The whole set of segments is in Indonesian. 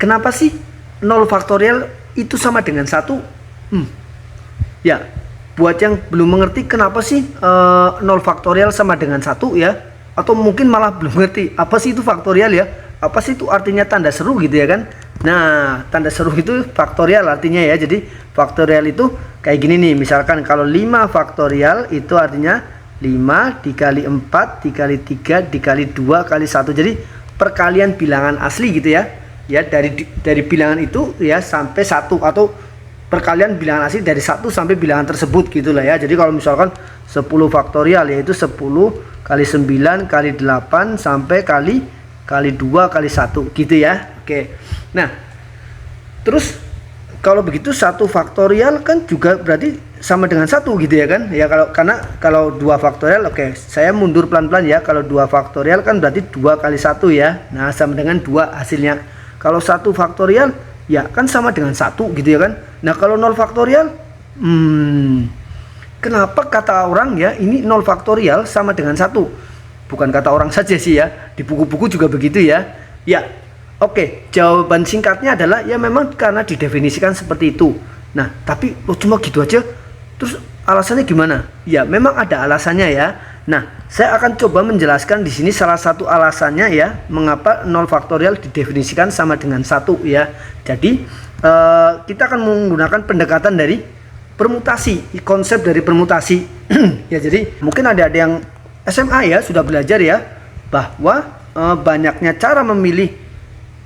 kenapa sih 0 faktorial itu sama dengan 1? Ya, buat yang belum mengerti kenapa sih 0 faktorial sama dengan 1 ya, atau mungkin malah belum mengerti apa sih itu faktorial ya, apa sih itu artinya tanda seru gitu ya kan. Nah, tanda seru itu faktorial artinya ya. Jadi faktorial itu kayak gini nih, misalkan kalau 5 faktorial itu artinya 5 dikali 4 dikali 3 dikali 2 kali 1. Jadi perkalian bilangan asli gitu ya. Ya, dari bilangan itu ya sampai 1, atau perkalian bilangan asli dari 1 sampai bilangan tersebut gitulah ya. Jadi kalau misalkan 10 faktorial yaitu 10 kali 9 kali 8 sampai kali 2 kali 1 gitu ya. Oke. Nah, terus kalau begitu 1 faktorial kan juga berarti sama dengan 1 gitu ya kan. Ya kalau 2 faktorial, oke, saya mundur pelan-pelan ya. Kalau 2 faktorial kan berarti 2 kali 1 ya. Nah, sama dengan 2 hasilnya. Kalau 1 faktorial ya kan sama dengan 1 gitu ya kan. Nah, kalau 0 faktorial kenapa kata orang ya ini 0 faktorial sama dengan 1? Bukan kata orang saja sih ya, di buku-buku juga begitu ya. Ya, oke, jawaban singkatnya adalah ya memang karena didefinisikan seperti itu. Nah, tapi cuma gitu aja. Terus alasannya gimana? Ya, memang ada alasannya ya. Nah, saya akan coba menjelaskan di sini salah satu alasannya ya, mengapa 0 faktorial didefinisikan sama dengan 1 ya. Jadi, kita akan menggunakan pendekatan dari permutasi, konsep dari permutasi. Ya, jadi mungkin ada yang SMA ya sudah belajar ya bahwa banyaknya cara memilih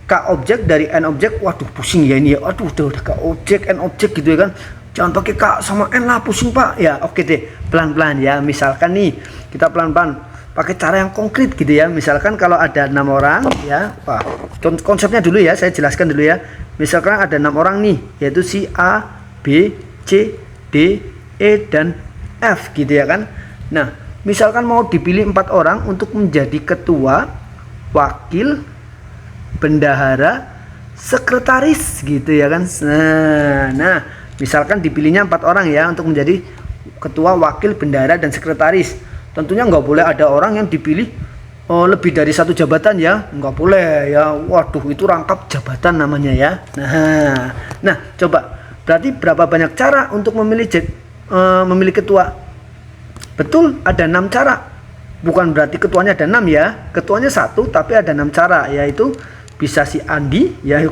K objek dari N objek. Waduh, pusing ya ini ya. Aduh, udah K objek, N objek gitu ya kan. Jangan pakai K sama N lah, pusing Pak. Ya, oke deh, pelan-pelan ya. Misalkan nih, kita pelan-pelan pakai cara yang konkret gitu ya. Misalkan kalau ada 6 orang ya. Wah, konsepnya dulu ya, saya jelaskan dulu ya. Misalkan ada 6 orang nih, yaitu si A, B, C, D, E, dan F gitu ya kan. Nah, misalkan mau dipilih 4 orang untuk menjadi ketua, wakil, bendahara, sekretaris gitu ya kan. Nah, misalkan dipilihnya 4 orang ya untuk menjadi ketua, wakil, bendahara, dan sekretaris. Tentunya nggak boleh ada orang yang dipilih lebih dari 1 jabatan ya, nggak boleh ya. Waduh, itu rangkap jabatan namanya ya. Nah, coba berarti berapa banyak cara untuk memilih ketua? Betul, ada 6 cara. Bukan berarti ketuanya ada 6 ya. Ketuanya 1 tapi ada 6 cara, yaitu bisa si Andi ya,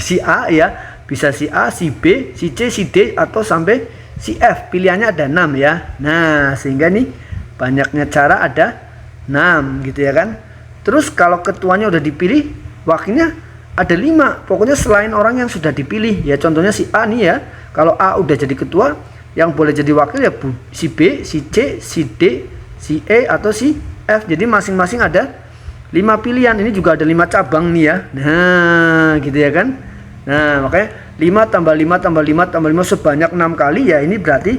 si A ya, bisa si A, si B, si C, si D, atau sampai si F. Pilihannya ada 6 ya. Nah, sehingga nih banyaknya cara ada 6 gitu ya kan. Terus kalau ketuanya udah dipilih, wakilnya ada 5. Pokoknya selain orang yang sudah dipilih ya. Contohnya si A nih ya. Kalau A udah jadi ketua, yang boleh jadi wakil ya si B, si C, si D, si E, atau si F. Jadi masing-masing ada 5 pilihan. Ini juga ada 5 cabang nih ya. Nah, gitu ya kan. Nah, makanya 5 tambah 5 tambah 5 tambah 5 sebanyak 6 kali ya. Ini berarti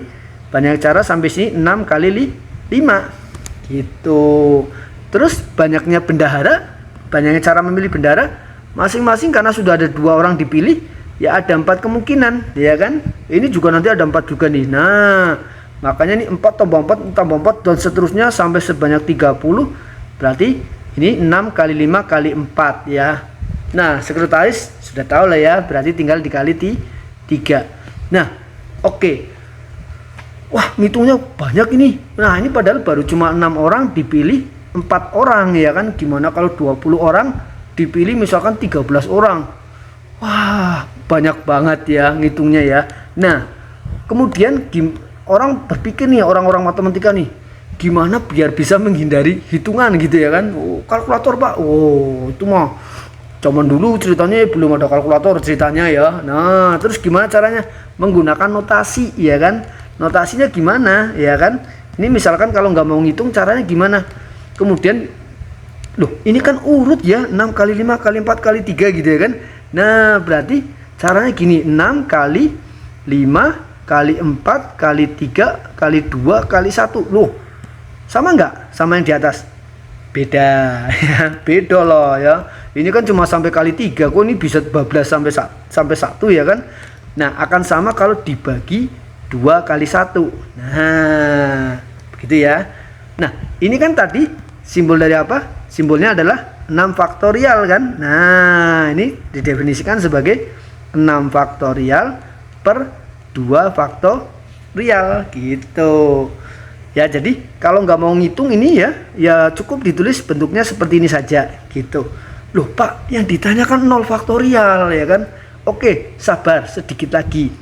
banyak cara sampai sini 6 kali 5 gitu. Terus banyaknya bendahara, banyaknya cara memilih bendahara, masing-masing karena sudah ada 2 orang dipilih ya ada 4 kemungkinan ya kan. Ini juga nanti ada 4 juga nih. Nah, makanya ini 4 tambah 4 tambah 4 dan seterusnya sampai sebanyak 30. Berarti ini 6 kali 5 kali 4 ya. Nah, sekretaris sudah tahu lah ya, berarti tinggal dikali 3. Nah, oke. Wah, ngitungnya banyak ini. Nah, ini padahal baru cuma 6 orang dipilih 4 orang ya kan. Gimana kalau 20 orang dipilih misalkan 13 orang? Wah, banyak banget ya ngitungnya ya. Nah, kemudian orang berpikir nih, orang-orang matematika nih, gimana biar bisa menghindari hitungan gitu ya kan. Oh, kalkulator Pak. Oh, itu mah zaman dulu ceritanya belum ada kalkulator ceritanya ya. Nah, terus gimana caranya? Menggunakan notasi ya kan. Notasinya gimana ya kan. Ini misalkan kalau nggak mau ngitung caranya gimana. Kemudian loh, ini kan urut ya, 6 kali 5 kali 4 kali 3 gitu ya kan. Nah, berarti caranya gini, 6 kali 5 kali 4 kali 3 kali 2 kali 1. Loh, sama nggak sama yang di atas? Beda ya, beda loh ya. Ini kan cuma sampai kali 3, kok ini bisa bablas sampai 1 ya kan. Nah, akan sama kalau dibagi 2 kali 1. Nah, begitu ya. Nah, ini kan tadi simbol dari apa? Simbolnya adalah 6 faktorial kan. Nah, ini didefinisikan sebagai 6 faktorial per 2 faktorial gitu. Ya, jadi kalau nggak mau ngitung ini ya cukup ditulis bentuknya seperti ini saja gitu. Loh Pak, yang ditanyakan 0 faktorial ya kan. Oke, sabar sedikit lagi.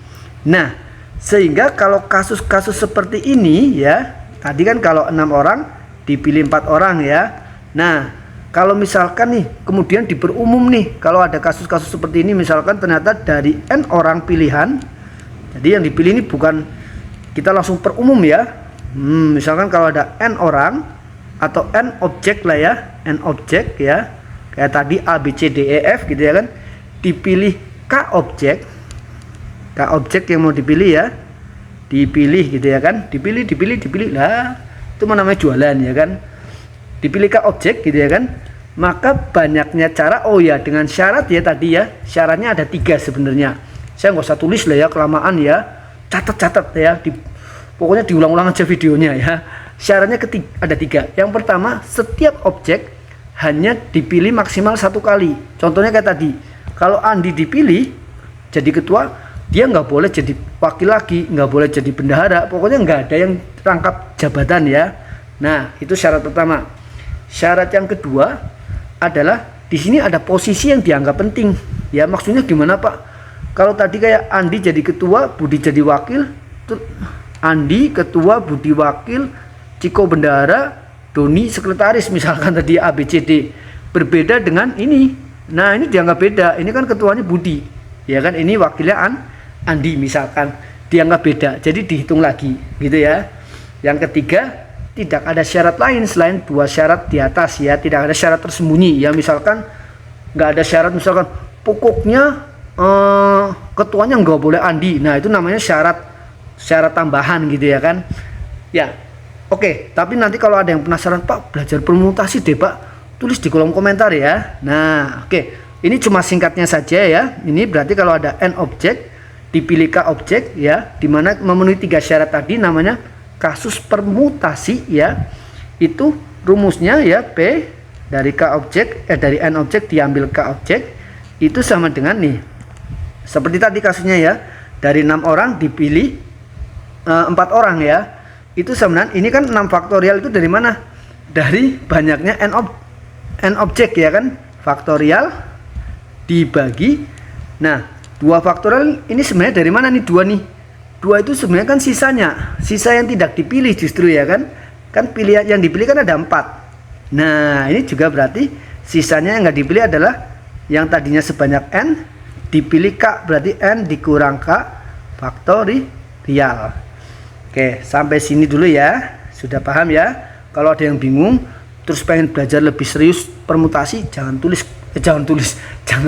Nah, sehingga kalau kasus-kasus seperti ini ya, tadi kan kalau 6 orang dipilih 4 orang ya. Nah, kalau misalkan nih kemudian diperumum nih, kalau ada kasus-kasus seperti ini misalkan ternyata dari N orang pilihan, jadi yang dipilih ini bukan kita langsung perumum ya. Misalkan kalau ada N orang atau N objek lah ya, N objek ya, kayak tadi A, B, C, D, E, F gitu ya kan, dipilih K objek yang mau dipilih ya, dipilih gitu ya kan, dipilih lah, itu namanya jualan ya kan, dipilih K objek gitu ya kan, maka banyaknya cara, oh ya dengan syarat ya tadi ya, syaratnya ada 3 sebenarnya, saya nggak usah tulis lah ya kelamaan ya, catat ya, pokoknya diulang-ulang aja videonya ya. Syaratnya ada 3. Yang pertama, setiap objek hanya dipilih maksimal 1 kali. Contohnya kayak tadi, kalau Andi dipilih jadi ketua, dia nggak boleh jadi wakil lagi, nggak boleh jadi bendahara, pokoknya nggak ada yang rangkap jabatan ya. Nah, itu syarat pertama. Syarat yang kedua adalah di sini ada posisi yang dianggap penting. Ya, maksudnya gimana Pak? Kalau tadi kayak Andi jadi ketua, Budi jadi wakil, Andi ketua, Budi wakil, Ciko bendahara, Doni sekretaris misalkan tadi A, B, C, D. Berbeda dengan ini. Nah, ini dianggap beda. Ini kan ketuanya Budi. Ya kan, ini wakilnya Andi misalkan. Dianggap beda. Jadi dihitung lagi gitu ya. Yang ketiga, tidak ada syarat lain selain 2 syarat di atas ya. Tidak ada syarat tersembunyi ya. Misalkan nggak ada syarat misalkan pokoknya ketuanya nggak boleh Andi. Nah, itu namanya syarat tambahan gitu ya kan. Ya. Oke, tapi nanti kalau ada yang penasaran, Pak, belajar permutasi deh Pak, tulis di kolom komentar ya. Nah, oke, ini cuma singkatnya saja ya. Ini berarti kalau ada N objek dipilih K objek ya, dimana memenuhi 3 syarat tadi, namanya kasus permutasi ya. Itu rumusnya ya, P dari K objek dari N objek diambil K objek, itu sama dengan nih, seperti tadi kasusnya ya, dari 6 orang dipilih 4 orang ya. Itu sama dengan, ini kan 6 faktorial itu dari mana? Dari banyaknya N objek ya kan, faktorial dibagi. Nah, 2 faktorial ini sebenarnya dari mana nih? 2 nih. 2 itu sebenarnya kan sisa yang tidak dipilih justru ya kan. Kan pilihan yang dipilih kan ada 4. Nah, ini juga berarti sisanya yang nggak dipilih adalah yang tadinya sebanyak N dipilih K, berarti N dikurang K faktorial. Oke, sampai sini dulu ya. Sudah paham ya? Kalau ada yang bingung terus pengen belajar lebih serius permutasi, jangan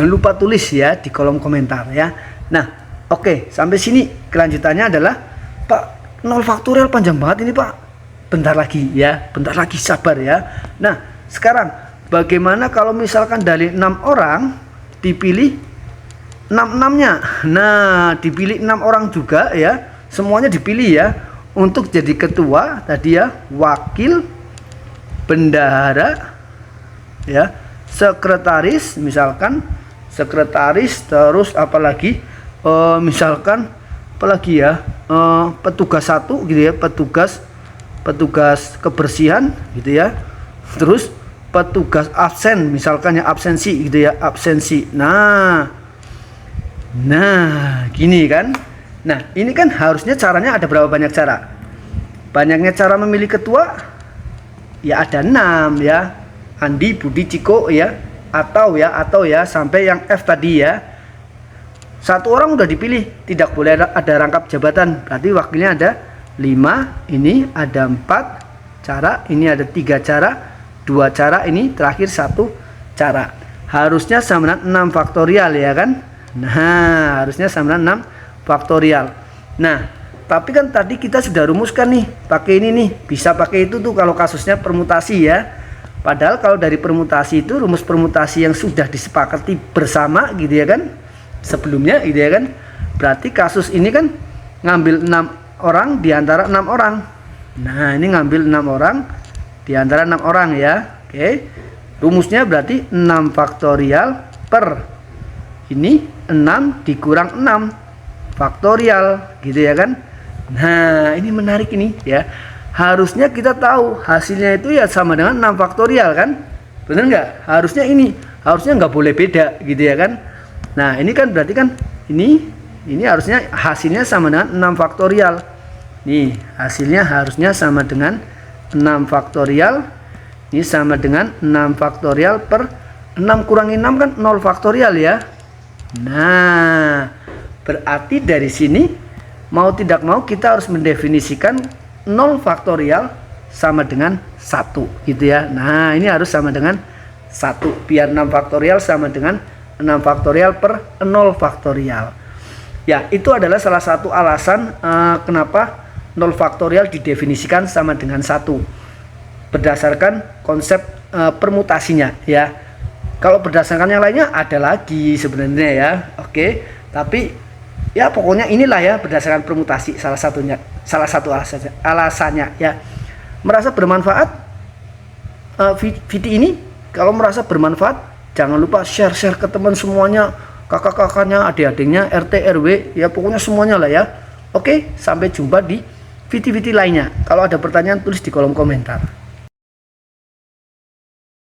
lupa tulis ya di kolom komentar ya. Nah, oke, sampai sini kelanjutannya adalah, Pak, 0 faktorial panjang banget ini Pak. Bentar lagi ya, sabar ya. Nah, sekarang bagaimana kalau misalkan dari 6 orang dipilih 6-6-nya. Nah, dipilih 6 orang juga ya. Semuanya dipilih ya untuk jadi ketua tadi ya, wakil, bendahara ya, sekretaris misalkan, terus apalagi misalkan apalagi ya, petugas 1 gitu ya, petugas kebersihan gitu ya, terus petugas absen misalkan ya, absensi gitu ya, absensi. Nah gini kan. Nah, ini kan harusnya caranya ada berapa banyak cara? Banyaknya cara memilih ketua ya ada 6 ya. Andi, Budi, Ciko ya, atau ya sampai yang F tadi ya. 1 orang udah dipilih, tidak boleh ada rangkap jabatan. Berarti wakilnya ada 5, ini ada 4 cara, ini ada 3 cara, 2 cara, ini terakhir 1 cara. Harusnya sama dengan 6 faktorial ya kan? Nah, harusnya sama dengan 6 faktorial. Nah, tapi kan tadi kita sudah rumuskan nih, pakai ini nih, bisa pakai itu tuh kalau kasusnya permutasi ya. Padahal kalau dari permutasi itu rumus permutasi yang sudah disepakati bersama gitu ya kan, sebelumnya gitu ya kan. Berarti kasus ini kan ngambil 6 orang di antara 6 orang. Nah, ini ngambil 6 orang di antara 6 orang ya. Oke. Rumusnya berarti 6 faktorial per ini 6 dikurang 6 faktorial gitu ya kan. Nah ini menarik ini ya, harusnya kita tahu hasilnya itu ya sama dengan 6 faktorial kan, bener nggak? Harusnya nggak boleh beda gitu ya kan. Nah ini kan berarti kan ini harusnya hasilnya sama dengan 6 faktorial. Nih hasilnya harusnya sama dengan 6 faktorial. Ini sama dengan 6 faktorial per 6 kurangi 6 kan 0 faktorial ya. Nah berarti dari sini mau tidak mau kita harus mendefinisikan 0 faktorial sama dengan 1 gitu ya. Nah ini harus sama dengan 1 biar 6 faktorial sama dengan 6 faktorial per 0 faktorial. Ya itu adalah salah satu alasan kenapa 0 faktorial didefinisikan sama dengan 1 berdasarkan konsep permutasinya ya. Kalau berdasarkan yang lainnya ada lagi sebenarnya ya. Oke, tapi ya pokoknya inilah ya berdasarkan permutasi salah satu alasannya ya. Merasa bermanfaat video ini? Kalau merasa bermanfaat jangan lupa share ke teman semuanya, kakak-kakaknya, adik-adiknya, RT RW ya, pokoknya semuanya lah ya. Oke, sampai jumpa di video lainnya. Kalau ada pertanyaan tulis di kolom komentar.